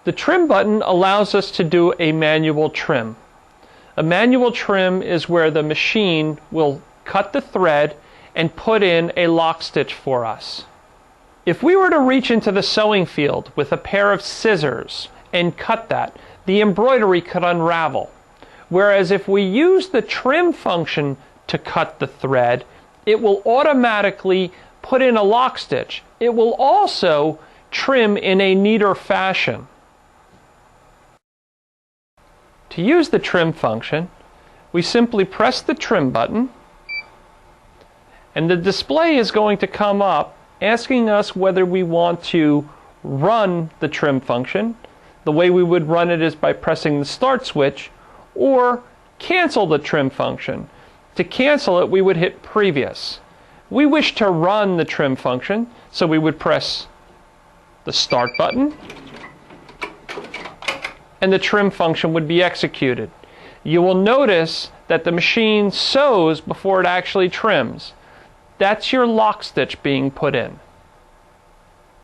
The trim button allows us to do a manual trim. A manual trim is where the machine will cut the thread and put in a lock stitch for us. If we were to reach into the sewing field with a pair of scissors and cut that, the embroidery could unravel. Whereas if we use the trim function to cut the thread, it will automatically put in a lock stitch. It will also trim in a neater fashion. To use the trim function, we simply press the trim button, and the display is going to come up asking us whether we want to run the trim function. The way we would run it is by pressing the start switch, or cancel the trim function. To cancel it, we would hit previous. We wish to run the trim function, so we would press the start button, and the trim function would be executed. You will notice that the machine sews before it actually trims. That's your lock stitch being put in.